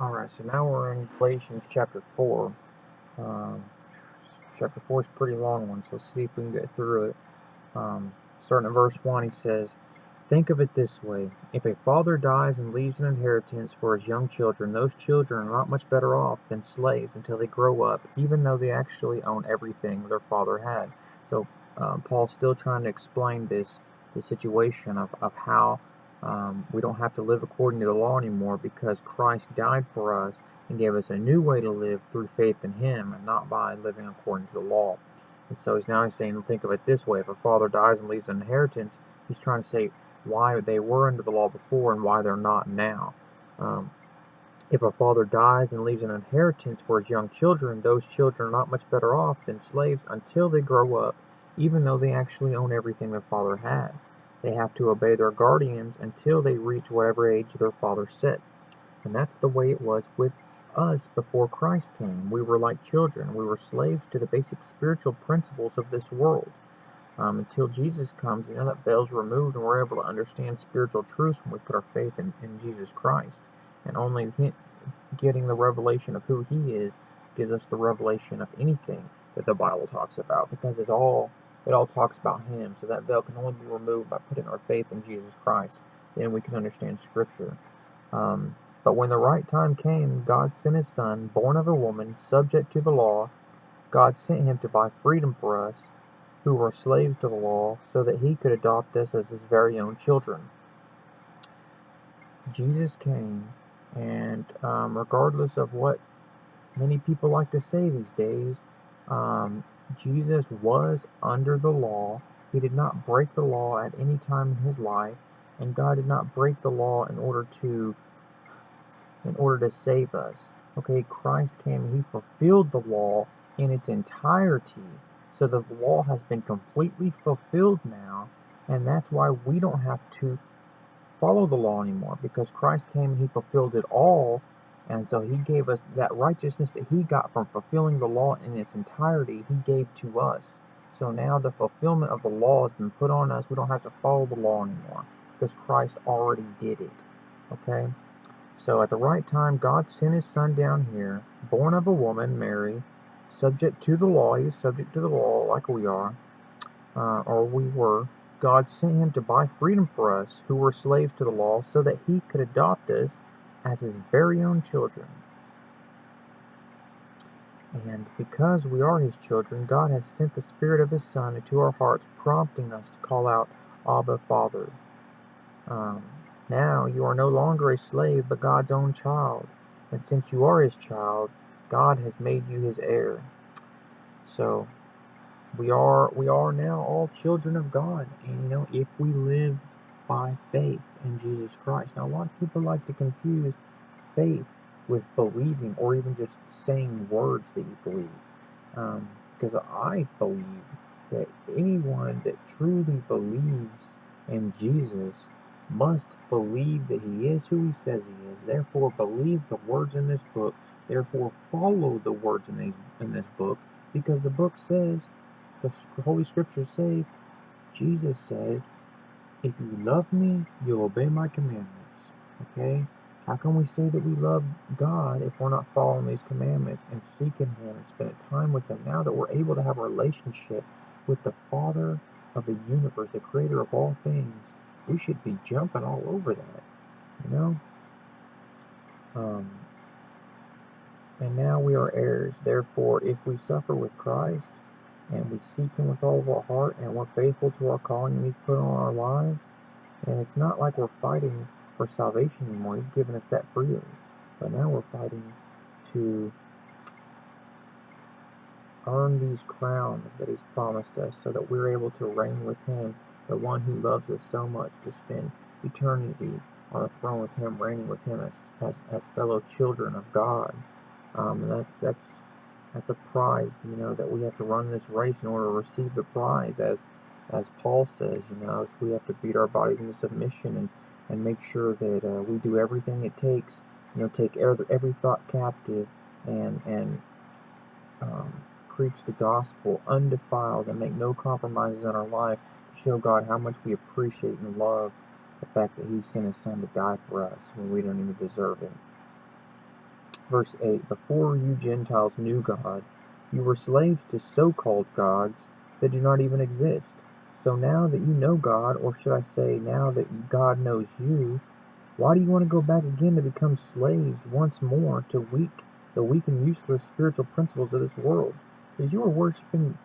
Alright, so now we're in Galatians chapter 4. Um, chapter 4 is a pretty long one, so let's see if we can get through it. Starting at verse 1, he says, "Think of it this way. If a father dies and leaves an inheritance for his young children, those children are not much better off than slaves until they grow up, even though they actually own everything their father had." So Paul's still trying to explain this situation of how we don't have to live according to the law anymore because Christ died for us and gave us a new way to live through faith in him and not by living according to the law. And so he's saying, think of it this way. If a father dies and leaves an inheritance, he's trying to say why they were under the law before and why they're not now. If a father dies and leaves an inheritance for his young children, those children are not much better off than slaves until they grow up, even though they actually own everything their father had. They have to obey their guardians until they reach whatever age their father set. And that's the way it was with us before Christ came. We were like children. We were slaves to the basic spiritual principles of this world. Until Jesus comes, that veil's removed and we're able to understand spiritual truths when we put our faith in Jesus Christ. And only getting the revelation of who he is gives us the revelation of anything that the Bible talks about, because it all talks about him. So that veil can only be removed by putting our faith in Jesus Christ. Then we can understand Scripture. But when the right time came, God sent his Son, born of a woman, subject to the law. God sent him to buy freedom for us, who were slaves to the law, so that he could adopt us as his very own children. Jesus came, and regardless of what many people like to say these days, Jesus was under the law. He did not break the law at any time in his life, and God did not break the law in order to save us. Okay, Christ came and he fulfilled the law in its entirety. So the law has been completely fulfilled now, and that's why we don't have to follow the law anymore, because Christ came and he fulfilled it all, and so he gave us that righteousness that he got from fulfilling the law in its entirety. He gave to us. So now the fulfillment of the law has been put on us. We don't have to follow the law anymore because Christ already did it. Okay? So at the right time, God sent his Son down here, born of a woman, Mary, subject to the law. He was subject to the law like we are, or we were. God sent him to buy freedom for us, who were slaves to the law, so that he could adopt us as his very own children. And because we are his children, God has sent the Spirit of his Son into our hearts, prompting us to call out, Abba, Father. Now you are no longer a slave, but God's own child. And since you are his child, God has made you his heir. So we are now all children of God. And if we live by faith in Jesus Christ. Now a lot of people like to confuse faith with believing, or even just saying words that you believe. Because I believe that anyone that truly believes in Jesus must believe that he is who he says he is. Therefore, believe the words in this book. Therefore, follow the words in this book, because the book says, the Holy Scriptures say, Jesus said, if you love me, you'll obey my commandments. Okay? How can we say that we love God if we're not following these commandments and seeking him and spending time with him? Now that we're able to have a relationship with the Father of the universe, the creator of all things, we should be jumping all over that, and now we are heirs. Therefore, if we suffer with Christ and we seek him with all of our heart and we're faithful to our calling and he's put on our lives, and it's not like we're fighting for salvation anymore. He's given us that freely. But now we're fighting to earn these crowns that he's promised us, so that we're able to reign with him, the one who loves us so much, to spend eternity on a throne with him, reigning with him as fellow children of God. And that's a prize, that we have to run this race in order to receive the prize, as Paul says, we have to beat our bodies into submission and make sure that we do everything it takes, take every thought captive and preach the gospel undefiled and make no compromises in our life to show God how much we appreciate and love the fact that he sent his Son to die for us when we don't even deserve it. Verse 8, before you Gentiles knew God, you were slaves to so-called gods that do not even exist. So now that you know God, or should I say now that God knows you, why do you want to go back again to become slaves once more to the weak and useless spiritual principles of this world? Because you are worshiping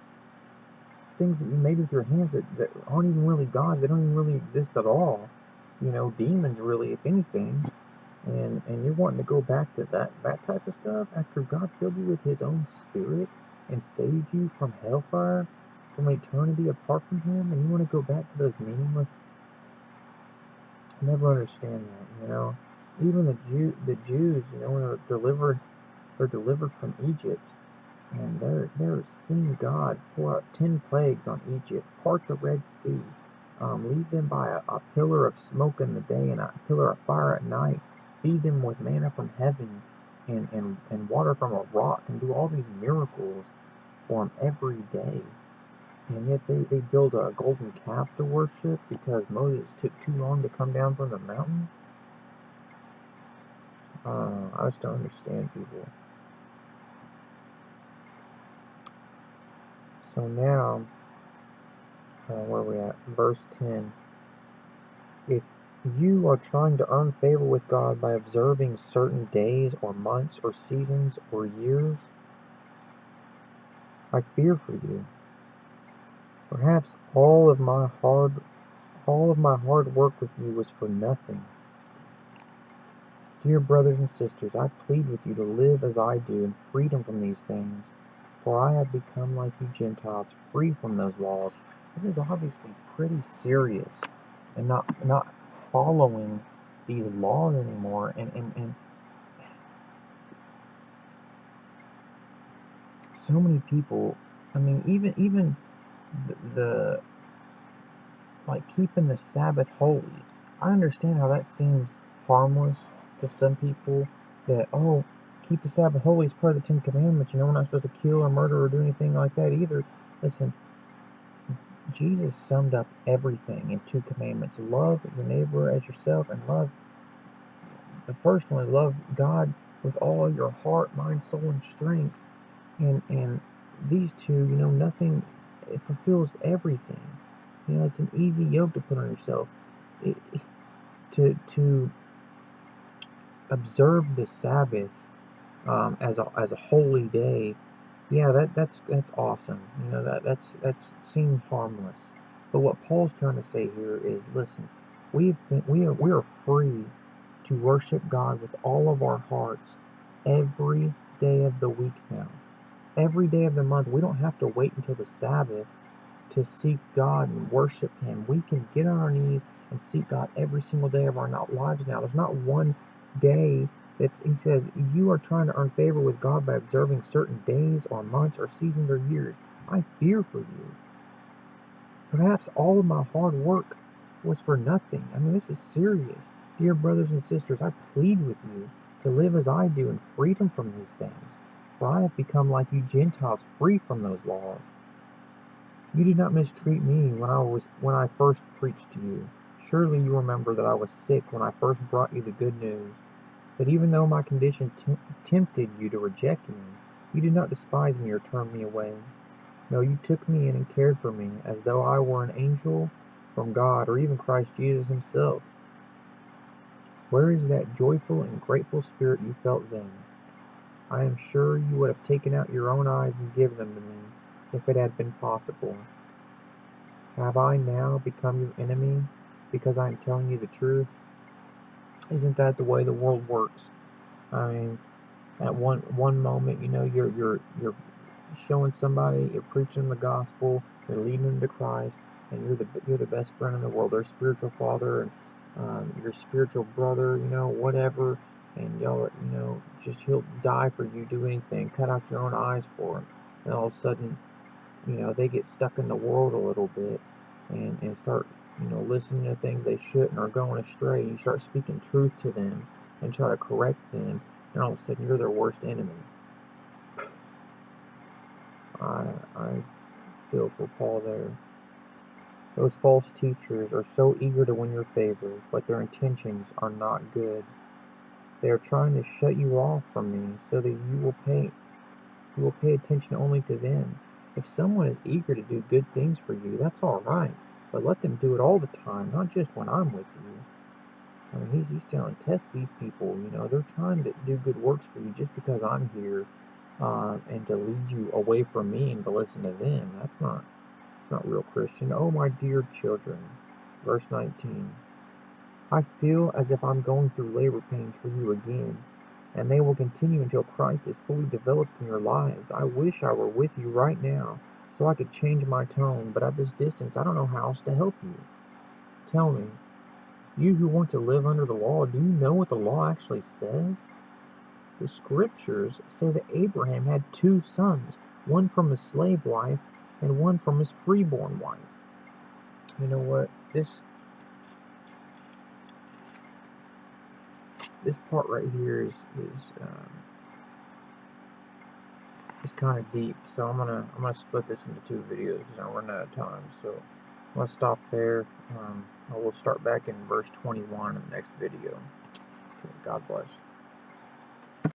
things that you made with your hands that aren't even really gods. They don't even really exist at all. Demons really, if anything. And you're wanting to go back to that type of stuff after God filled you with his own spirit and saved you from hellfire, from eternity apart from him, and you want to go back to those meaningless. I never understand that. Even the Jews, when they're delivered from Egypt, and they're seeing God pour out 10 plagues on Egypt, part the Red Sea, lead them by a pillar of smoke in the day and a pillar of fire at night, feed them with manna from heaven and water from a rock, and do all these miracles for them every day. And yet they build a golden calf to worship because Moses took too long to come down from the mountain. I just don't understand people. So now, where are we at? Verse 10. If you are trying to earn favor with God by observing certain days or months or seasons or years, I fear for you. Perhaps all of my hard work with you was for nothing. Dear brothers and sisters, I plead with you to live as I do in freedom from these things, for I have become like you Gentiles, free from those laws. This is obviously pretty serious, and not following these laws anymore, and so many people, I mean, even the like keeping the Sabbath holy. I understand how that seems harmless to some people, that, keep the Sabbath holy is part of the 10 Commandments. We're not supposed to kill or murder or do anything like that either. Listen, Jesus summed up everything in 2 commandments. Love your neighbor as yourself, and the first one is love God with all your heart, mind, soul, and strength. And these two, nothing, it fulfills everything. It's an easy yoke to put on yourself. To observe the Sabbath as a holy day, yeah, that's awesome. That seems harmless. But what Paul's trying to say here is, listen, we are free to worship God with all of our hearts every day of the week now. Every day of the month. We don't have to wait until the Sabbath to seek God and worship him. We can get on our knees and seek God every single day of our lives now. There's not one day he says, you are trying to earn favor with God by observing certain days or months or seasons or years. I fear for you. Perhaps all of my hard work was for nothing. I mean, this is serious. Dear brothers and sisters, I plead with you to live as I do in freedom from these things. For I have become like you Gentiles, free from those laws. You did not mistreat me when I first preached to you. Surely you remember that I was sick when I first brought you the good news. But even though my condition tempted you to reject me, you did not despise me or turn me away. No, you took me in and cared for me as though I were an angel from God, or even Christ Jesus himself. Where is that joyful and grateful spirit you felt then? I am sure you would have taken out your own eyes and given them to me, if it had been possible. Have I now become your enemy because I am telling you the truth? Isn't that the way the world works? I mean, at one moment, you're showing somebody, you're preaching the gospel, you're leading them to Christ, and you're the best friend in the world, their spiritual father, and your spiritual brother, whatever, and y'all, just he'll die for you, do anything, cut out your own eyes for him, and all of a sudden, they get stuck in the world a little bit, and start, listening to things they shouldn't, or going astray. You start speaking truth to them and try to correct them, and all of a sudden you're their worst enemy. I feel for Paul there. Those false teachers are so eager to win your favor, but their intentions are not good. They are trying to shut you off from me so that you will pay attention only to them. If someone is eager to do good things for you, that's all right, but let them do it all the time, not just when I'm with you. I mean, he's telling, test these people. You know, they're trying to do good works for you just because I'm here, and to lead you away from me and to listen to them. That's not real Christian. Oh, my dear children, verse 19. I feel as if I'm going through labor pains for you again, and they will continue until Christ is fully developed in your lives. I wish I were with you right now so I could change my tone, but at this distance I don't know how else to help you. Tell me, you who want to live under the law, do you know what the law actually says? The scriptures say that Abraham had 2 sons, one from his slave wife and one from his freeborn wife. You know what? This part right here is kind of deep, so I'm gonna split this into 2 videos because I'm running out of time. So I'm gonna stop there. I will start back in verse 21 in the next video. Okay, God bless.